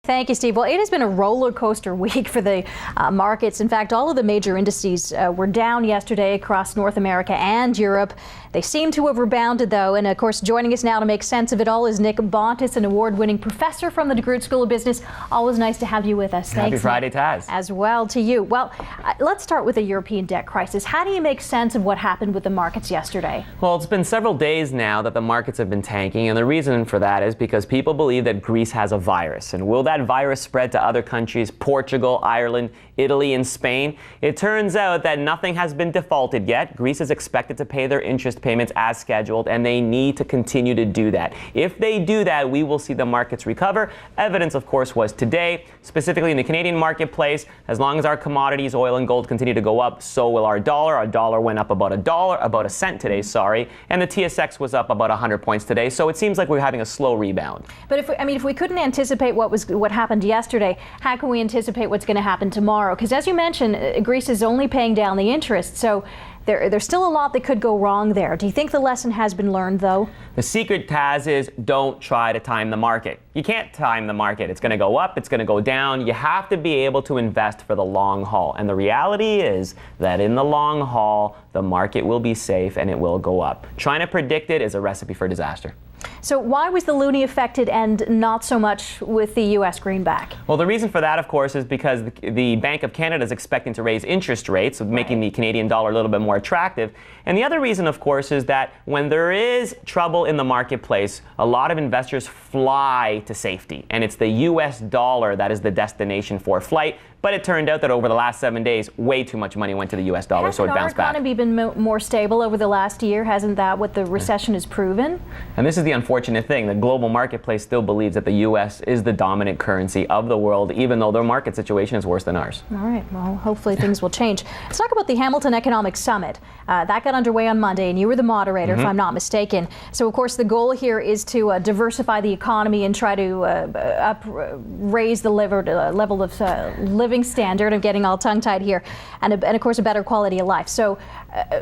Thank you, Steve. Well, it has been a roller coaster week for the markets. In fact, all of the major indices were down yesterday across North America and Europe. They seem to have rebounded, though. And of course, joining us now to make sense of it all is Nick Bontis, an award-winning professor from the DeGroote School of Business. Always nice to have you with us. Happy Thanks, Friday, Nick. Taz. As well to you. Well, let's start with the European debt crisis. How do you make sense of what happened with the markets yesterday? Well, it's been several days now that the markets have been tanking, and the reason for that is because people believe that Greece has a virus. And will that virus spread to other countries, Portugal, Ireland, Italy, and Spain? It turns out that nothing has been defaulted yet. Greece is expected to pay their interest payments as scheduled, and they need to continue to do that. If they do that, we will see the markets recover. Evidence, of course, was today, specifically in the Canadian marketplace. As long as our commodities, oil and gold, continue to go up, so will our dollar. Our dollar went up about a cent today, and the TSX was up about 100 points today. So it seems like we're having a slow rebound. But if we couldn't anticipate what happened yesterday, how can we anticipate what's going to happen tomorrow? Because as you mentioned, Greece is only paying down the interest, so there's still a lot that could go wrong there. Do you think the lesson has been learned, though? The secret, Taz, is don't try to time the market. You can't time the market. It's going to go up, it's going to go down. You have to be able to invest for the long haul. And the reality is that in the long haul, the market will be safe and it will go up. Trying to predict it is a recipe for disaster. So why was the loonie affected and not so much with the U.S. greenback? Well, the reason for that, of course, is because the Bank of Canada is expecting to raise interest rates, making the Canadian dollar a little bit more attractive. And the other reason, of course, is that when there is trouble in the marketplace, a lot of investors fly to safety. And it's the U.S. dollar that is the destination for flight. But it turned out that over the last 7 days, way too much money went to the U.S. dollar, so it bounced back. Hasn't our economy been more stable over the last year? Hasn't that what the recession has proven? And this is the unfortunate thing. The global marketplace still believes that the U.S. is the dominant currency of the world, even though their market situation is worse than ours. All right. Well, hopefully things will change. Let's talk about the Hamilton Economic Summit. That got underway on Monday, and you were the moderator, if I'm not mistaken. So, of course, the goal here is to diversify the economy and try to raise the level of living standard. I'm getting all tongue-tied here, and of course a better quality of life. So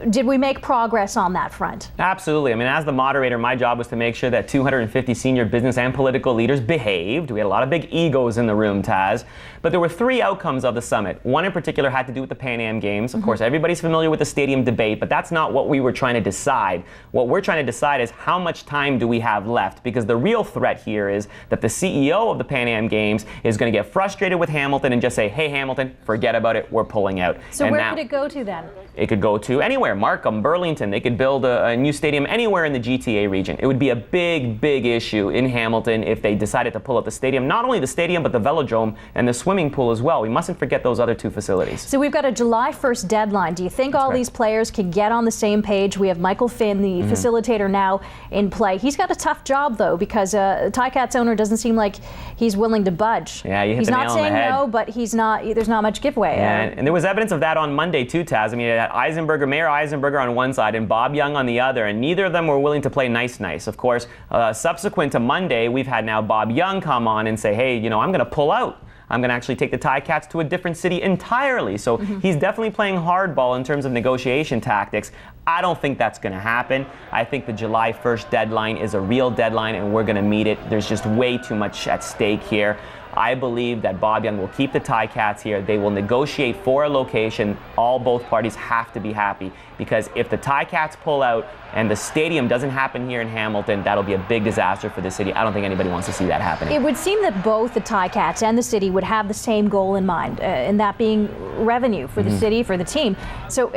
did we make progress on that front? Absolutely. I mean, as the moderator, my job was to make sure that 250 senior business and political leaders behaved. We had a lot of big egos in the room, Taz. But there were three outcomes of the summit. One in particular had to do with the Pan Am Games. Of course, everybody's familiar with the stadium debate, but that's not what we were trying to decide. What we're trying to decide is how much time do we have left? Because the real threat here is that the CEO of the Pan Am Games is going to get frustrated with Hamilton and just say, hey, Hamilton, forget about it, we're pulling out. So where could it go to then? It could go to anywhere, Markham, Burlington. They could build a new stadium anywhere in the GTA region. It would be a big, big issue in Hamilton if they decided to pull out the stadium. Not only the stadium, but the velodrome and the swimming pool as well. We mustn't forget those other two facilities. So we've got a July 1st deadline. Do you think all these players can get on the same page? We have Michael Finn, the facilitator, now in play. He's got a tough job, though, because Ticats owner doesn't seem like he's willing to budge. Yeah, you hit the nail on the head. He's not saying no, but there's not much giveaway. Yeah, and there was evidence of that on Monday too, Taz. I mean, you had Mayor Eisenberger on one side and Bob Young on the other, and neither of them were willing to play nice. Of course, subsequent to Monday, we've had now Bob Young come on and say, hey, I'm going to pull out. I'm going to actually take the Ticats to a different city entirely. So he's definitely playing hardball in terms of negotiation tactics. I don't think that's going to happen. I think the July 1st deadline is a real deadline, and we're going to meet it. There's just way too much at stake here. I believe that Bob Young will keep the Ticats here. They will negotiate for a location. Both parties have to be happy, because if the Ticats pull out and the stadium doesn't happen here in Hamilton, that'll be a big disaster for the city. I don't think anybody wants to see that happening. It would seem that both the Ticats and the city would have the same goal in mind, and that being revenue for the city, for the team. So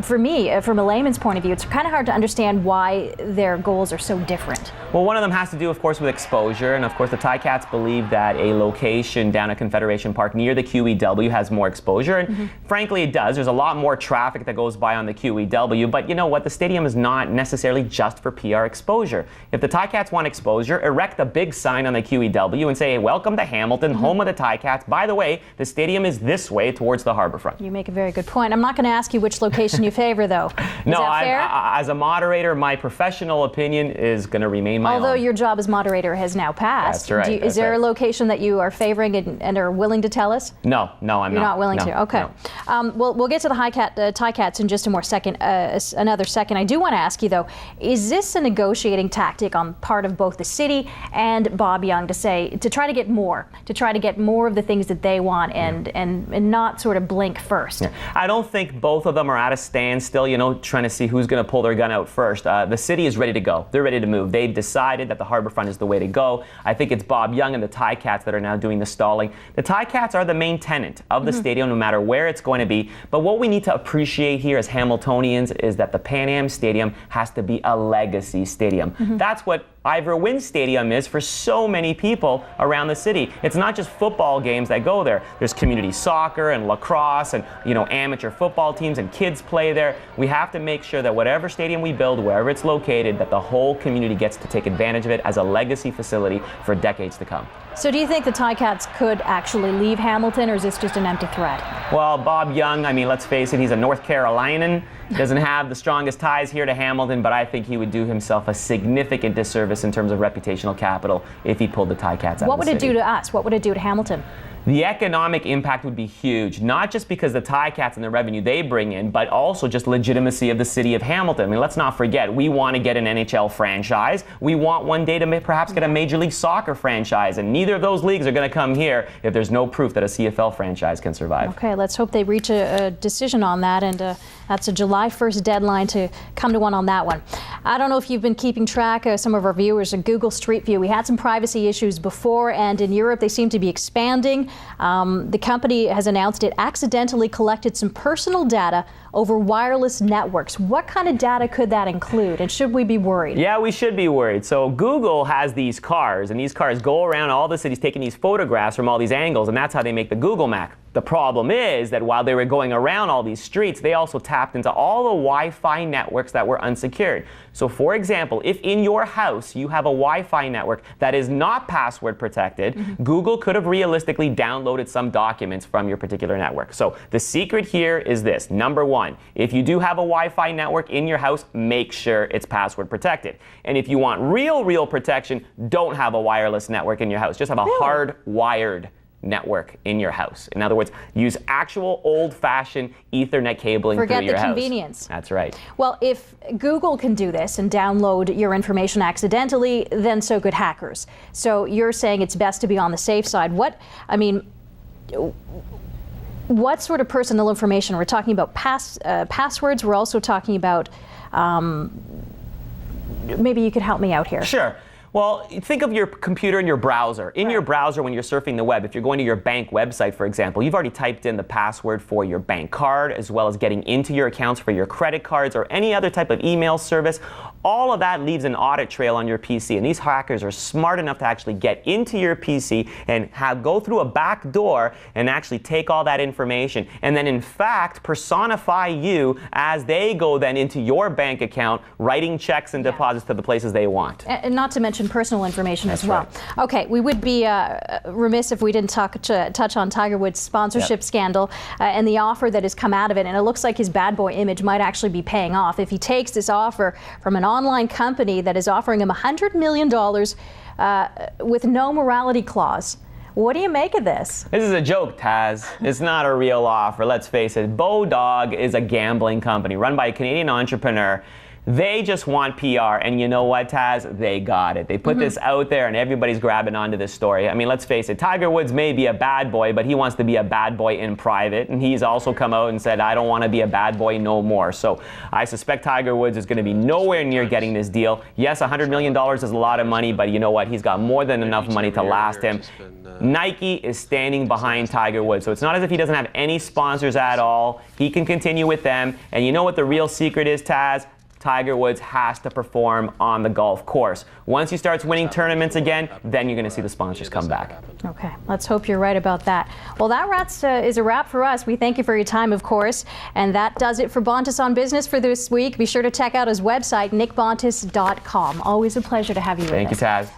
for me, from a layman's point of view, it's kind of hard to understand why their goals are so different. Well, one of them has to do, of course, with exposure. And of course, the Ticats believe that a location down at Confederation Park near the QEW has more exposure. And frankly, it does. There's a lot more traffic that goes by on the QEW. But you know what? The stadium is not necessarily just for PR exposure. If the Ticats want exposure, erect a big sign on the QEW and say, hey, welcome to Hamilton, home of the Ticats. By the way, the stadium is this way towards the the harborfront. You make a very good point. I'm not going to ask you which location you favor, though. Is no, that fair? as a moderator, my professional opinion is going to remain my Although own. your job as moderator has now passed. That's right. Is there a location that you are favoring and are willing to tell us? No, I'm not. You're not willing to? Okay. No. Well, we'll get to the Ticats in just another second. I do want to ask you, though, is this a negotiating tactic on part of both the city and Bob Young to try to get more of the things that they want and not sort of blink first? Yeah. I don't think both of them are at a standstill, trying to see who's going to pull their gun out first. The city is ready to go. They're ready to move. They've decided that the harborfront is the way to go. I think it's Bob Young and the Ticats that are now doing the stalling. The Ticats are the main tenant of the stadium, no matter where it's going to be. But what we need to appreciate here as Hamiltonians is that the Pan Am Stadium has to be a legacy stadium. That's what Ivor Wynne Stadium is for so many people around the city. It's not just football games that go there. There's community soccer and lacrosse and amateur football teams and kids play there. We have to make sure that whatever stadium we build, wherever it's located, that the whole community gets to take advantage of it as a legacy facility for decades to come. So do you think the Ticats could actually leave Hamilton, or is this just an empty threat? Well, Bob Young, let's face it, he's a North Carolinian. Doesn't have the strongest ties here to Hamilton, but I think he would do himself a significant disservice in terms of reputational capital if he pulled the Ticats out of the city. What would it do to us? What would it do to Hamilton? The economic impact would be huge, not just because the Ticats and the revenue they bring in, but also just legitimacy of the city of Hamilton. Let's not forget, we want to get an NHL franchise. We want one day to perhaps get a Major League Soccer franchise, and neither of those leagues are going to come here if there's no proof that a CFL franchise can survive. Okay, let's hope they reach a decision on that, and that's a July 1st deadline to come to one on that one. I don't know if you've been keeping track, some of our viewers at Google Street View. We had some privacy issues before, and in Europe they seem to be expanding. The company has announced it accidentally collected some personal data over wireless networks. What kind of data could that include, and should we be worried? Yeah, we should be worried. So Google has these cars, and these cars go around all the cities taking these photographs from all these angles, and that's how they make the Google map. The problem is that while they were going around all these streets, they also tapped into all the Wi-Fi networks that were unsecured. So for example, if in your house you have a Wi-Fi network that is not password protected, Google could have realistically downloaded some documents from your particular network. So the secret here is this. Number one, if you do have a Wi-Fi network in your house, make sure it's password protected. And if you want real protection, don't have a wireless network in your house. Just have a hard-wired network in your house. In other words, use actual old-fashioned Ethernet cabling through your house. Forget the convenience. That's right. Well, if Google can do this and download your information accidentally, then so could hackers. So you're saying it's best to be on the safe side. What sort of personal information? We're talking about passwords. We're also talking about, maybe you could help me out here. Sure. Well, think of your computer and your browser. In your browser, when you're surfing the web, if you're going to your bank website, for example, you've already typed in the password for your bank card, as well as getting into your accounts for your credit cards or any other type of email service. All of that leaves an audit trail on your PC, and these hackers are smart enough to actually get into your PC and go through a back door and actually take all that information, and then in fact personify you as they go then into your bank account, writing checks and deposits to the places they want. And not to mention personal information as well. Right. Okay, we would be remiss if we didn't touch on Tiger Woods' sponsorship scandal and the offer that has come out of it. And it looks like his bad boy image might actually be paying off if he takes this offer from an online company that is offering him $100 million with no morality clause. What do you make of this? This is a joke, Taz. It's not a real offer. Let's face it. Bodog is a gambling company run by a Canadian entrepreneur. They just want PR, and you know what, Taz? They got it. They put this out there, and everybody's grabbing onto this story. Let's face it, Tiger Woods may be a bad boy, but he wants to be a bad boy in private, and he's also come out and said, I don't want to be a bad boy no more. So I suspect Tiger Woods is going to be nowhere near getting this deal. Yes, $100 million is a lot of money, but you know what? He's got more than enough money to last him. Nike is standing behind Tiger Woods, so it's not as if he doesn't have any sponsors at all. He can continue with them, and you know what the real secret is, Taz? Tiger Woods has to perform on the golf course. Once he starts winning tournaments again, then you're going to see the sponsors come back. Okay, let's hope you're right about that. Well, that is a wrap for us. We thank you for your time, of course. And that does it for Bontis on Business for this week. Be sure to check out his website, nickbontis.com. Always a pleasure to have you with us. Thank you, Taz.